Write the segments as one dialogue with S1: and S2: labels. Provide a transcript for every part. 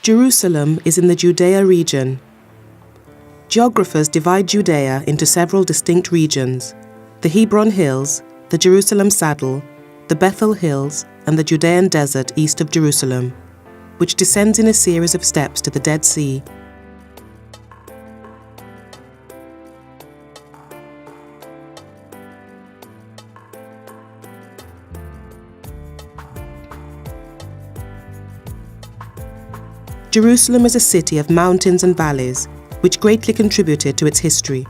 S1: Jerusalem is in the Judea region. Geographers divide Judea into several distinct regions: the Hebron Hills, the Jerusalem Saddle, the Bethel Hills, and the Judean Desert east of Jerusalem, which descends in a series of steps to the Dead Sea. Jerusalem is a city of mountains and valleys, which greatly contributed to its history.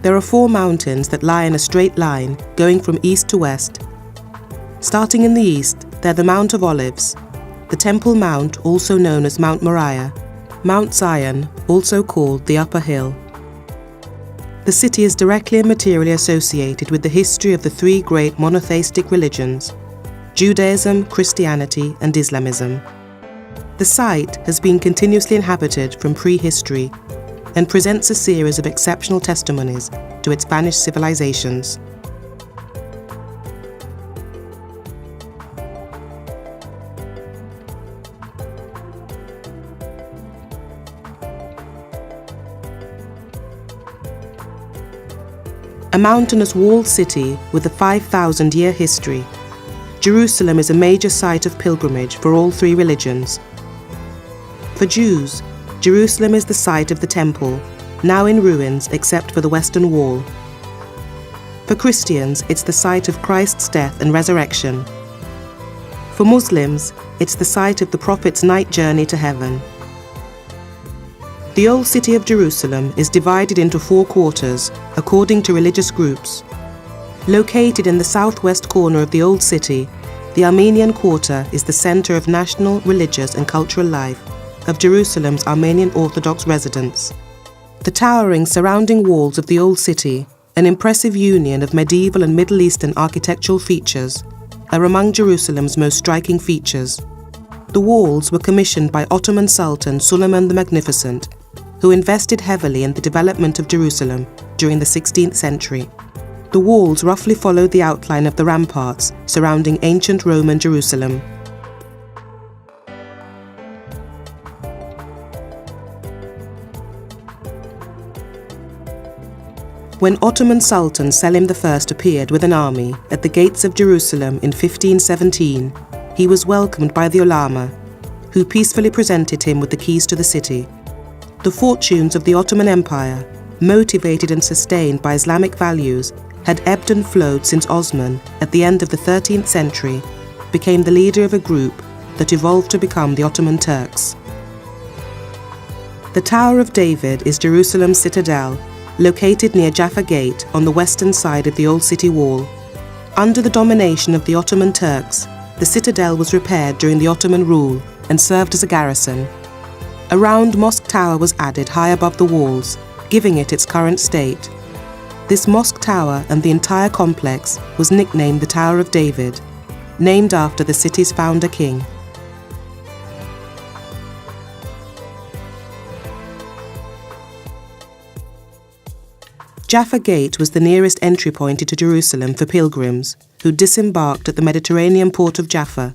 S1: There are 4 mountains that lie in a straight line going from east to west. Starting in the east, they're the Mount of Olives, the Temple Mount, also known as Mount Moriah, Mount Zion, also called the Upper Hill. The city is directly and materially associated with the history of the 3 great monotheistic religions: Judaism, Christianity, and Islamism. The site has been continuously inhabited from prehistory and presents a series of exceptional testimonies to its vanished civilizations. A mountainous walled city with a 5,000-year history, Jerusalem is a major site of pilgrimage for all 3 religions. For Jews, Jerusalem is the site of the temple, now in ruins except for the western wall. For Christians, it's the site of Christ's death and resurrection. For Muslims, it's the site of the Prophet's night journey to heaven. The old city of Jerusalem is divided into 4 quarters according to religious groups. Located in the southwest corner of the old city, the Armenian Quarter is the center of national, religious, and cultural life of Jerusalem's Armenian Orthodox residents. The towering surrounding walls of the old city, an impressive union of medieval and Middle Eastern architectural features, are among Jerusalem's most striking features. The walls were commissioned by Ottoman Sultan Suleiman the Magnificent, who invested heavily in the development of Jerusalem during the 16th century. The walls roughly followed the outline of the ramparts surrounding ancient Roman Jerusalem. When Ottoman Sultan Selim I appeared with an army at the gates of Jerusalem in 1517, he was welcomed by the ulama, who peacefully presented him with the keys to the city. The fortunes of the Ottoman Empire, motivated and sustained by Islamic values, had ebbed and flowed since Osman, at the end of the 13th century, became the leader of a group that evolved to become the Ottoman Turks. The Tower of David is Jerusalem's citadel, located near Jaffa Gate on the western side of the old city wall. Under the domination of the Ottoman Turks, the citadel was repaired during the Ottoman rule and served as a garrison. A round mosque tower was added high above the walls, giving it its current state. This mosque tower and the entire complex was nicknamed the Tower of David, named after the city's founder king. Jaffa Gate was the nearest entry point into Jerusalem for pilgrims who disembarked at the Mediterranean port of Jaffa,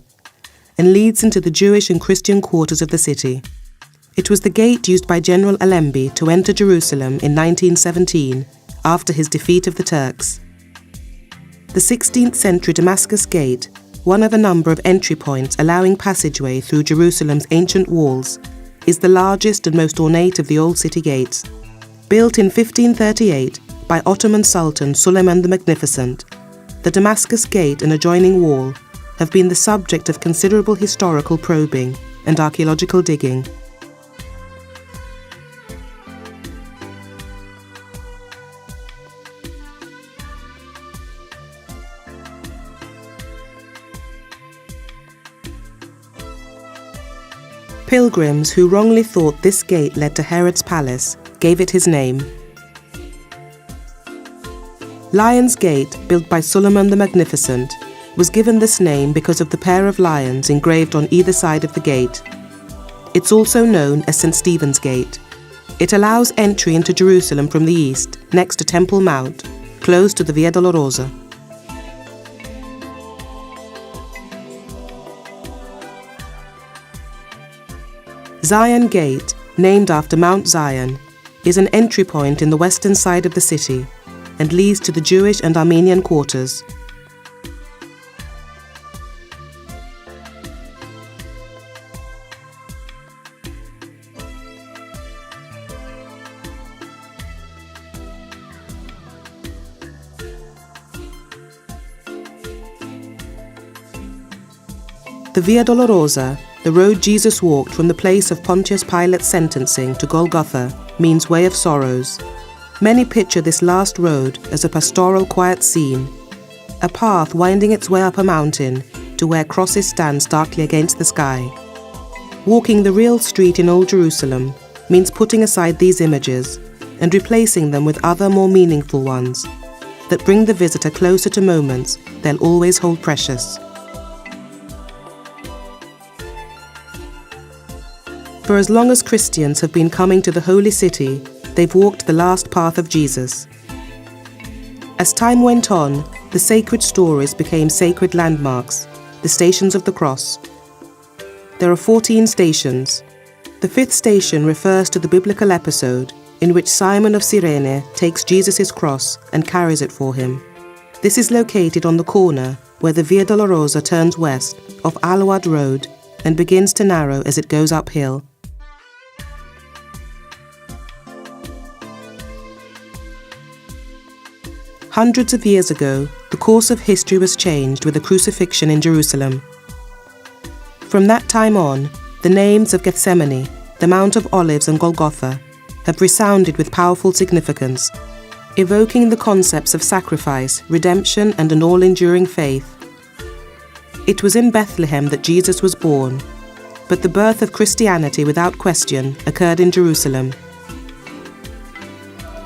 S1: and leads into the Jewish and Christian quarters of the city. It was the gate used by General Allenby to enter Jerusalem in 1917 after his defeat of the Turks. The 16th century Damascus Gate, one of a number of entry points allowing passageway through Jerusalem's ancient walls, is the largest and most ornate of the old city gates. Built in 1538 by Ottoman Sultan Suleiman the Magnificent, the Damascus Gate and adjoining wall have been the subject of considerable historical probing and archaeological digging. Pilgrims who wrongly thought this gate led to Herod's palace gave it his name. Lion's Gate, built by Suleiman the Magnificent, was given this name because of the pair of lions engraved on either side of the gate. It's also known as St. Stephen's Gate. It allows entry into Jerusalem from the east, next to Temple Mount, close to the Via Dolorosa. Zion Gate, named after Mount Zion, is an entry point in the western side of the city and leads to the Jewish and Armenian quarters. The Via Dolorosa, the road Jesus walked from the place of Pontius Pilate's sentencing to Golgotha, means Way of Sorrows. Many picture this last road as a pastoral quiet scene, a path winding its way up a mountain to where crosses stand starkly against the sky. Walking the real street in Old Jerusalem means putting aside these images and replacing them with other more meaningful ones that bring the visitor closer to moments they'll always hold precious. For as long as Christians have been coming to the Holy City, they've walked the last path of Jesus. As time went on, the sacred stories became sacred landmarks, the Stations of the Cross. There are 14 stations. The 5th station refers to the biblical episode in which Simon of Cyrene takes Jesus' cross and carries it for him. This is located on the corner where the Via Dolorosa turns west off Alawad Road and begins to narrow as it goes uphill. Hundreds of years ago, the course of history was changed with the crucifixion in Jerusalem. From that time on, the names of Gethsemane, the Mount of Olives and Golgotha have resounded with powerful significance, evoking the concepts of sacrifice, redemption and an all-enduring faith. It was in Bethlehem that Jesus was born, but the birth of Christianity without question occurred in Jerusalem.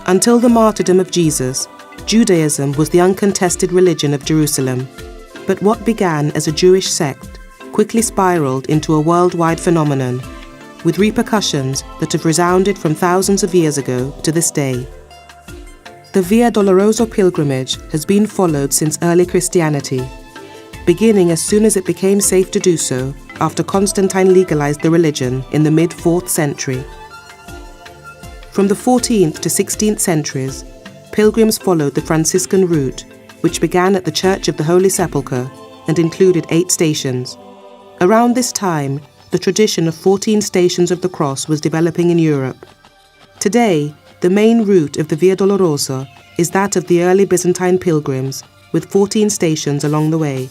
S1: Until the martyrdom of Jesus, Judaism was the uncontested religion of Jerusalem, but what began as a Jewish sect quickly spiraled into a worldwide phenomenon, with repercussions that have resounded from thousands of years ago to this day. The Via Dolorosa pilgrimage has been followed since early Christianity, beginning as soon as it became safe to do so after Constantine legalized the religion in the mid-4th century. From the 14th to 16th centuries, pilgrims followed the Franciscan route, which began at the Church of the Holy Sepulchre and included 8 stations. Around this time, the tradition of 14 Stations of the Cross was developing in Europe. Today, the main route of the Via Dolorosa is that of the early Byzantine pilgrims, with 14 stations along the way.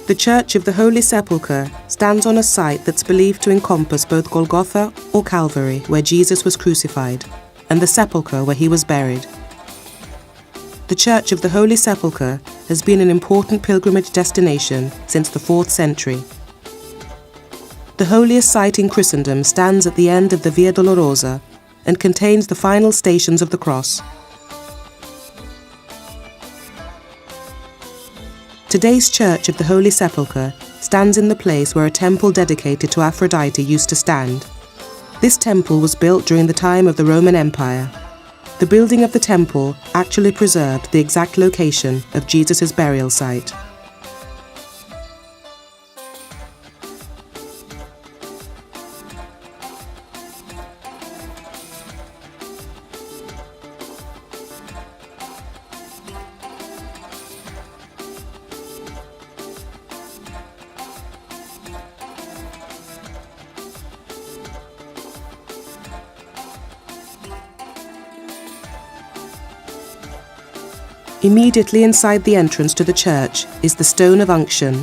S1: The Church of the Holy Sepulchre stands on a site that's believed to encompass both Golgotha or Calvary, where Jesus was crucified, and the sepulchre where he was buried. The Church of the Holy Sepulchre has been an important pilgrimage destination since the 4th century. The holiest site in Christendom stands at the end of the Via Dolorosa and contains the final Stations of the Cross. Today's Church of the Holy Sepulchre stands in the place where a temple dedicated to Aphrodite used to stand. This temple was built during the time of the Roman Empire. The building of the temple actually preserved the exact location of Jesus' burial site. Immediately inside the entrance to the church is the Stone of Unction,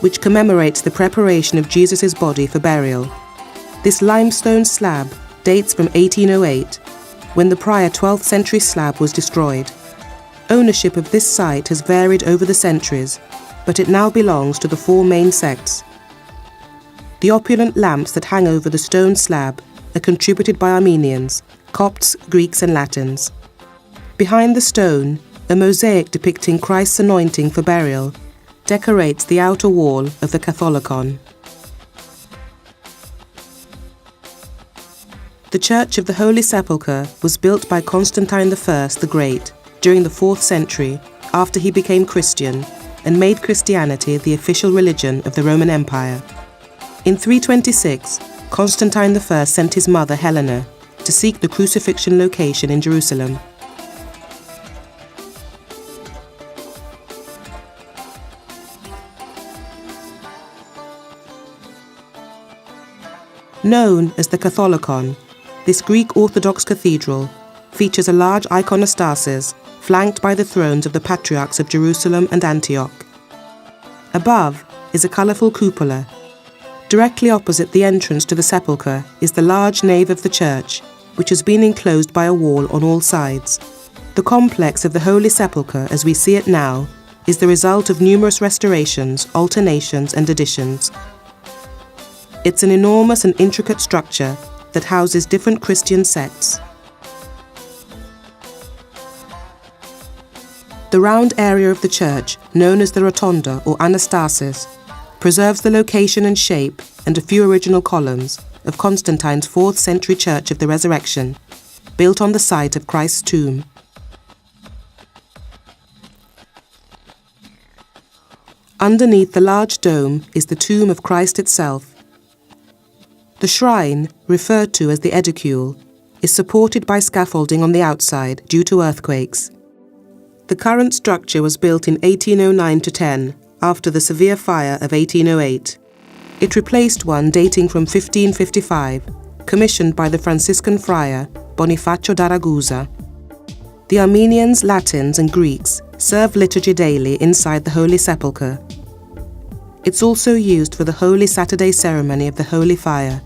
S1: which commemorates the preparation of Jesus' body for burial. This limestone slab dates from 1808, when the prior 12th century slab was destroyed. Ownership of this site has varied over the centuries, but it now belongs to the 4 main sects. The opulent lamps that hang over the stone slab are contributed by Armenians, Copts, Greeks and Latins. Behind the stone, a mosaic depicting Christ's anointing for burial decorates the outer wall of the Catholicon. The Church of the Holy Sepulchre was built by Constantine I the Great during the 4th century after he became Christian and made Christianity the official religion of the Roman Empire. In 326, Constantine I sent his mother Helena to seek the crucifixion location in Jerusalem. Known as the Catholicon, this Greek Orthodox cathedral features a large iconostasis flanked by the thrones of the Patriarchs of Jerusalem and Antioch. Above is a colourful cupola. Directly opposite the entrance to the sepulchre is the large nave of the church, which has been enclosed by a wall on all sides. The complex of the Holy Sepulchre, as we see it now, is the result of numerous restorations, alternations and additions. It's an enormous and intricate structure that houses different Christian sects. The round area of the church, known as the Rotunda or Anastasis, preserves the location and shape and a few original columns of Constantine's 4th century Church of the Resurrection, built on the site of Christ's tomb. Underneath the large dome is the tomb of Christ itself. The shrine, referred to as the edicule, is supported by scaffolding on the outside due to earthquakes. The current structure was built in 1809-10, after the severe fire of 1808. It replaced one dating from 1555, commissioned by the Franciscan friar Bonifacio da Ragusa. The Armenians, Latins and Greeks serve liturgy daily inside the Holy Sepulchre. It's also used for the Holy Saturday ceremony of the Holy Fire,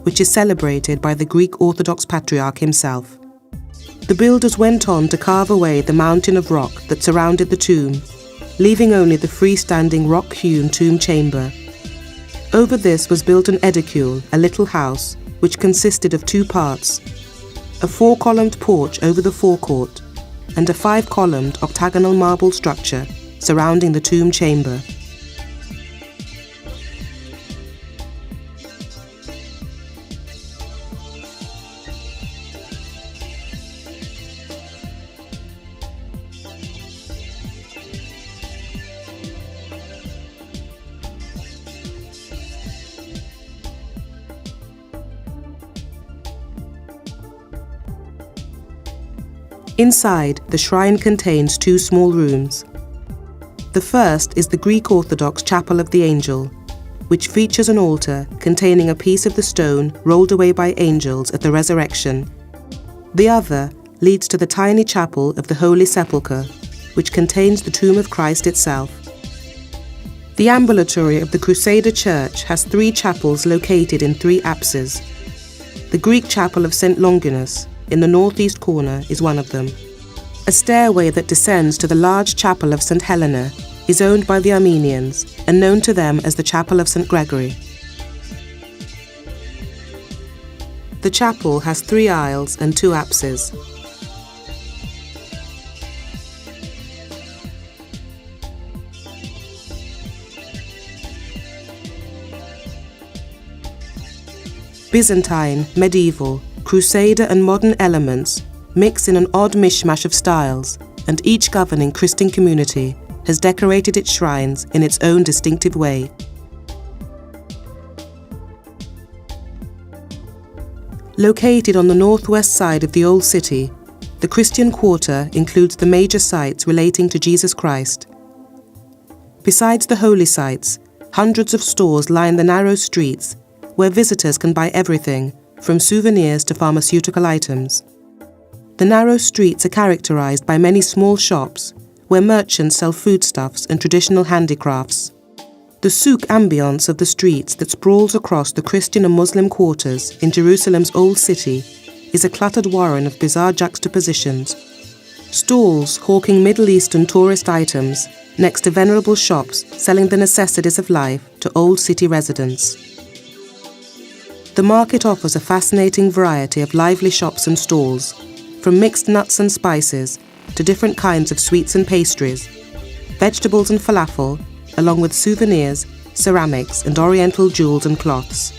S1: which is celebrated by the Greek Orthodox Patriarch himself. The builders went on to carve away the mountain of rock that surrounded the tomb, leaving only the freestanding rock-hewn tomb chamber. Over this was built an edicule, a little house, which consisted of 2 parts: a 4-columned porch over the forecourt, and a 5-columned octagonal marble structure surrounding the tomb chamber. Inside, the shrine contains 2 small rooms. The first is the Greek Orthodox Chapel of the Angel, which features an altar containing a piece of the stone rolled away by angels at the resurrection. The other leads to the tiny chapel of the Holy Sepulchre, which contains the tomb of Christ itself. The ambulatory of the Crusader Church has 3 chapels located in 3 apses. The Greek Chapel of St. Longinus, in the northeast corner, is one of them. A stairway that descends to the large chapel of St. Helena is owned by the Armenians and known to them as the Chapel of St. Gregory. The chapel has 3 aisles and 2 apses. Byzantine, medieval, Crusader and modern elements mix in an odd mishmash of styles, and each governing Christian community has decorated its shrines in its own distinctive way. Located on the northwest side of the Old City, the Christian Quarter includes the major sites relating to Jesus Christ. Besides the holy sites, hundreds of stores line the narrow streets where visitors can buy everything from souvenirs to pharmaceutical items. The narrow streets are characterized by many small shops where merchants sell foodstuffs and traditional handicrafts. The souk ambience of the streets that sprawls across the Christian and Muslim quarters in Jerusalem's Old City is a cluttered warren of bizarre juxtapositions. Stalls hawking Middle Eastern tourist items next to venerable shops selling the necessities of life to Old City residents. The market offers a fascinating variety of lively shops and stalls, from mixed nuts and spices to different kinds of sweets and pastries, vegetables and falafel, along with souvenirs, ceramics and oriental jewels and cloths.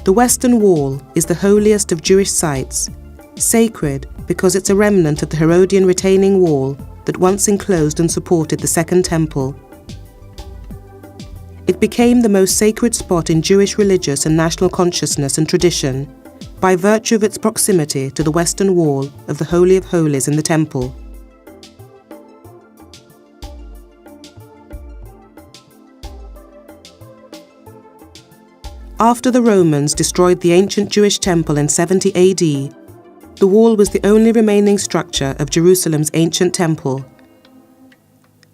S1: The Western Wall is the holiest of Jewish sites, sacred because it's a remnant of the Herodian retaining wall that once enclosed and supported the Second Temple. It became the most sacred spot in Jewish religious and national consciousness and tradition by virtue of its proximity to the Western Wall of the Holy of Holies in the Temple. After the Romans destroyed the ancient Jewish temple in 70 AD, the wall was the only remaining structure of Jerusalem's ancient temple.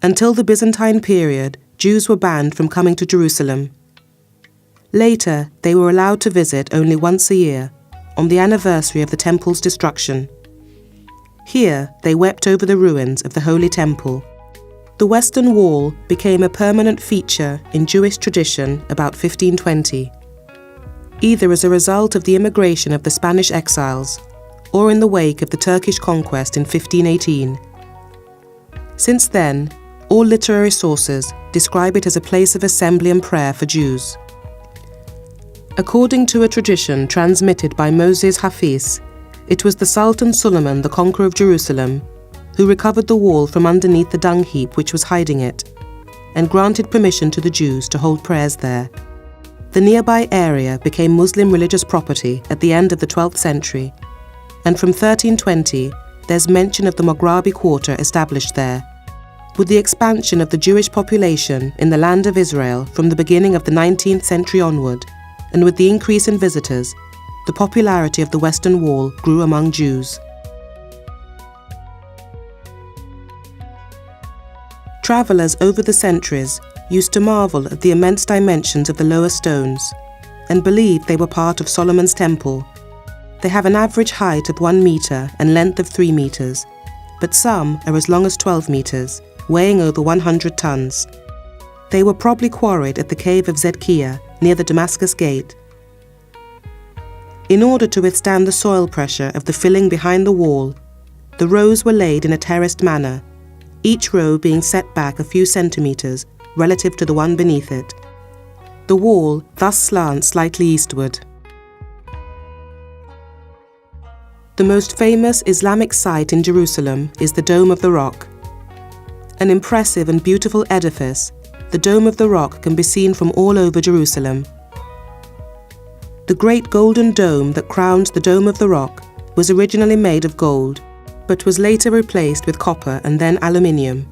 S1: Until the Byzantine period, Jews were banned from coming to Jerusalem. Later, they were allowed to visit only once a year, on the anniversary of the temple's destruction. Here, they wept over the ruins of the Holy Temple. The Western Wall became a permanent feature in Jewish tradition about 1520, either as a result of the immigration of the Spanish exiles or in the wake of the Turkish conquest in 1518. Since then, all literary sources describe it as a place of assembly and prayer for Jews. According to a tradition transmitted by Moses Hafiz, it was the Sultan Suleiman, the conqueror of Jerusalem, who recovered the wall from underneath the dung heap which was hiding it, and granted permission to the Jews to hold prayers there. The nearby area became Muslim religious property at the end of the 12th century, and from 1320 there's mention of the Moghrabi quarter established there. With the expansion of the Jewish population in the land of Israel from the beginning of the 19th century onward, and with the increase in visitors, the popularity of the Western Wall grew among Jews. Travelers over the centuries used to marvel at the immense dimensions of the lower stones and believed they were part of Solomon's temple. They have an average height of 1 meter and length of 3 meters, but some are as long as 12 meters, weighing over 100 tons. They were probably quarried at the cave of Zedkiah near the Damascus Gate. In order to withstand the soil pressure of the filling behind the wall, the rows were laid in a terraced manner, each row being set back a few centimeters relative to the one beneath it. The wall thus slants slightly eastward. The most famous Islamic site in Jerusalem is the Dome of the Rock. An impressive and beautiful edifice, the Dome of the Rock can be seen from all over Jerusalem. The great golden dome that crowns the Dome of the Rock was originally made of gold, but was later replaced with copper and then aluminium.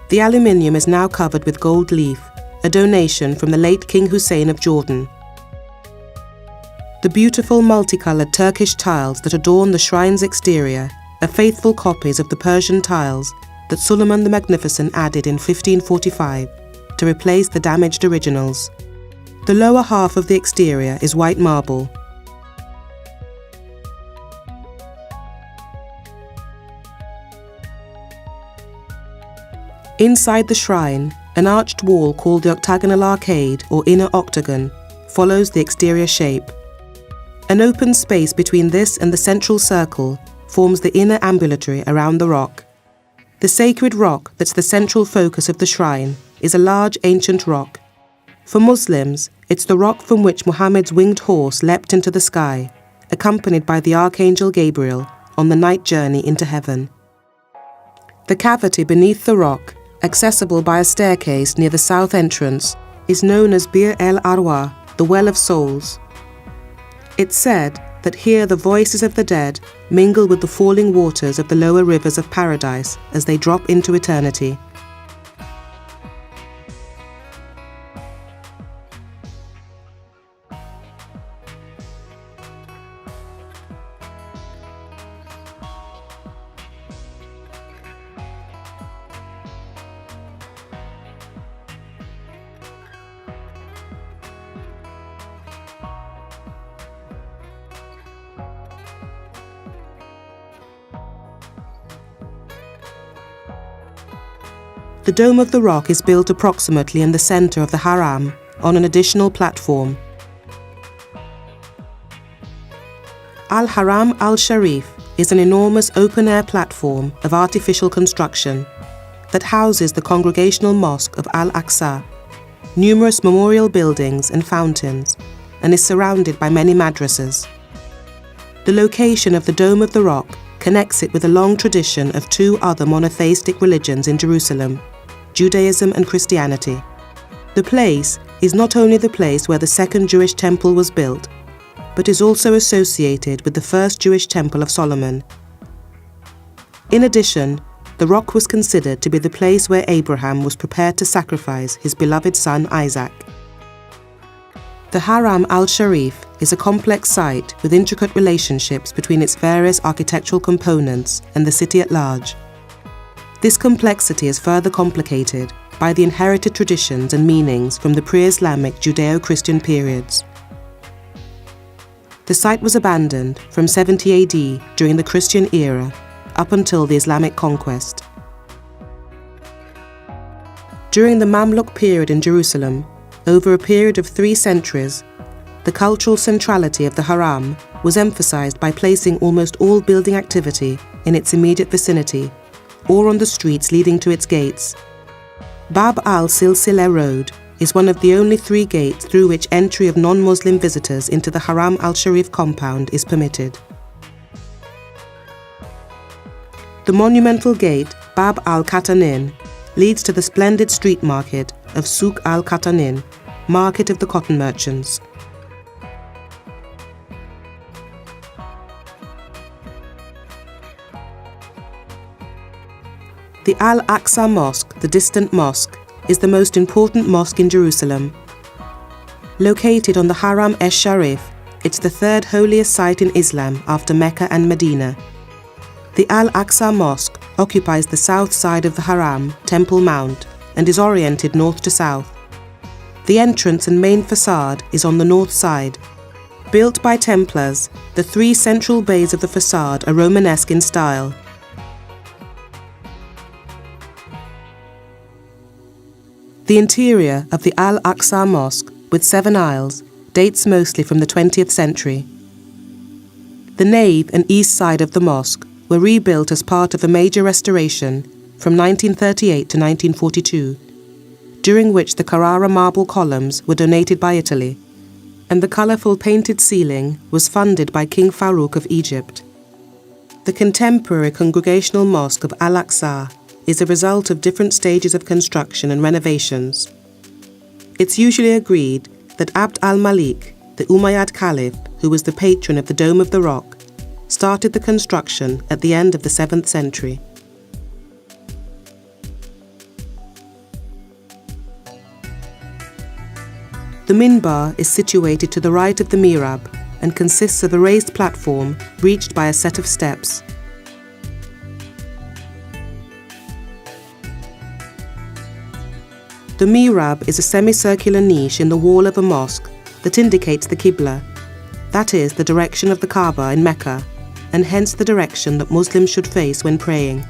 S1: The aluminium is now covered with gold leaf, a donation from the late King Hussein of Jordan. The beautiful multicolored Turkish tiles that adorn the shrine's exterior are faithful copies of the Persian tiles that Suleiman the Magnificent added in 1545 to replace the damaged originals. The lower half of the exterior is white marble. Inside the shrine, an arched wall called the octagonal arcade or inner octagon follows the exterior shape. An open space between this and the central circle forms the inner ambulatory around the rock. The sacred rock that's the central focus of the shrine is a large ancient rock. For Muslims, it's the rock from which Muhammad's winged horse leapt into the sky, accompanied by the Archangel Gabriel on the night journey into heaven. The cavity beneath the rock, accessible by a staircase near the south entrance, is known as Bir el Arwah, the Well of Souls. It's said that here the voices of the dead mingle with the falling waters of the lower rivers of paradise as they drop into eternity. The Dome of the Rock is built approximately in the center of the Haram on an additional platform. Al-Haram al-Sharif is an enormous open-air platform of artificial construction that houses the congregational mosque of Al-Aqsa, numerous memorial buildings and fountains, and is surrounded by many madrasas. The location of the Dome of the Rock connects it with a long tradition of two other monotheistic religions in Jerusalem, Judaism and Christianity. The place is not only the place where the second Jewish temple was built, but is also associated with the first Jewish temple of Solomon. In addition, the rock was considered to be the place where Abraham was prepared to sacrifice his beloved son Isaac. The Haram al-Sharif is a complex site with intricate relationships between its various architectural components and the city at large. This complexity is further complicated by the inherited traditions and meanings from the pre-Islamic Judeo-Christian periods. The site was abandoned from 70 AD during the Christian era up until the Islamic conquest. During the Mamluk period in Jerusalem, over a period of 3 centuries, the cultural centrality of the Haram was emphasized by placing almost all building activity in its immediate vicinity or on the streets leading to its gates. Bab al-Silsileh Road is one of the only 3 gates through which entry of non-Muslim visitors into the Haram al-Sharif compound is permitted. The monumental gate, Bab al-Katanin, leads to the splendid street market of Souk al-Katanin, Market of the Cotton Merchants. The Al-Aqsa Mosque, the distant mosque, is the most important mosque in Jerusalem. Located on the Haram esh-Sharif, it's the 3rd holiest site in Islam after Mecca and Medina. The Al-Aqsa Mosque occupies the south side of the Haram, Temple Mount, and is oriented north to south. The entrance and main facade is on the north side. Built by Templars, the 3 central bays of the facade are Romanesque in style. The interior of the Al-Aqsa Mosque, with 7 aisles, dates mostly from the 20th century. The nave and east side of the mosque were rebuilt as part of a major restoration from 1938 to 1942, during which the Carrara marble columns were donated by Italy, and the colourful painted ceiling was funded by King Farouk of Egypt. The contemporary Congregational Mosque of Al-Aqsa is a result of different stages of construction and renovations. It's usually agreed that Abd al-Malik, the Umayyad Caliph, who was the patron of the Dome of the Rock, started the construction at the end of the 7th century. The minbar is situated to the right of the mihrab and consists of a raised platform reached by a set of steps. The mihrab is a semicircular niche in the wall of a mosque that indicates the Qibla, that is, the direction of the Kaaba in Mecca, and hence the direction that Muslims should face when praying.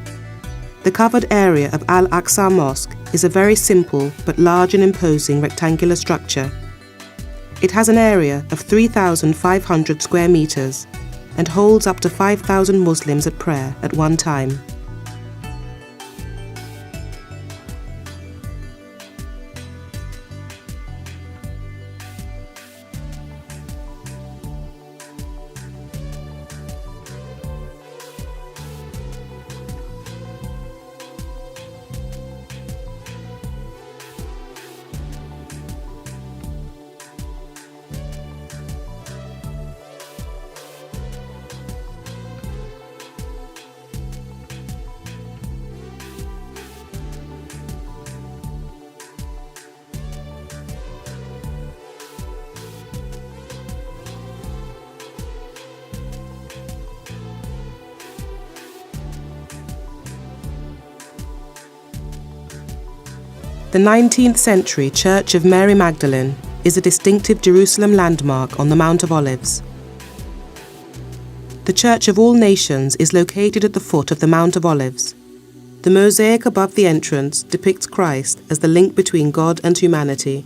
S1: The covered area of Al-Aqsa Mosque is a very simple but large and imposing rectangular structure. It has an area of 3,500 square meters and holds up to 5,000 Muslims at prayer at one time. The 19th century Church of Mary Magdalene is a distinctive Jerusalem landmark on the Mount of Olives. The Church of All Nations is located at the foot of the Mount of Olives. The mosaic above the entrance depicts Christ as the link between God and humanity.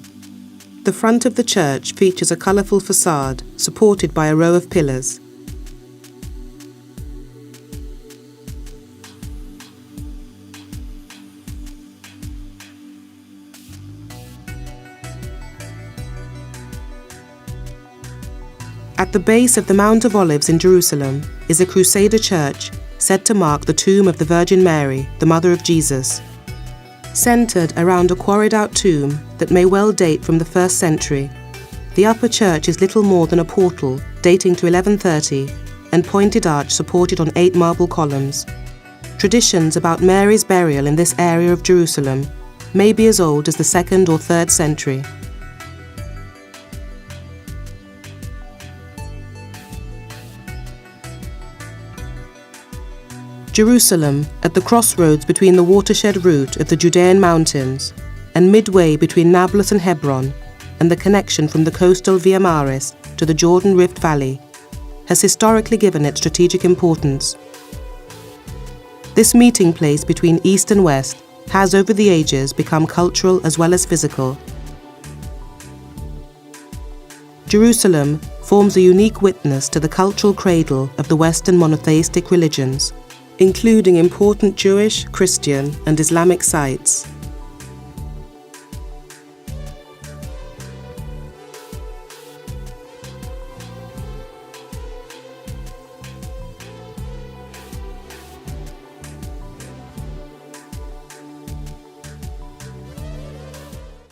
S1: The front of the church features a colourful facade supported by a row of pillars. At the base of the Mount of Olives in Jerusalem is a Crusader church said to mark the tomb of the Virgin Mary, the mother of Jesus. Centered around a quarried-out tomb that may well date from the 1st century, the upper church is little more than a portal dating to 1130 and pointed arch supported on 8 marble columns. Traditions about Mary's burial in this area of Jerusalem may be as old as the 2nd or 3rd century. Jerusalem, at the crossroads between the watershed route of the Judean mountains and midway between Nablus and Hebron, and the connection from the coastal Via Maris to the Jordan Rift Valley, has historically given it strategic importance. This meeting place between East and West has over the ages become cultural as well as physical. Jerusalem forms a unique witness to the cultural cradle of the Western monotheistic religions, including important Jewish, Christian, and Islamic sites.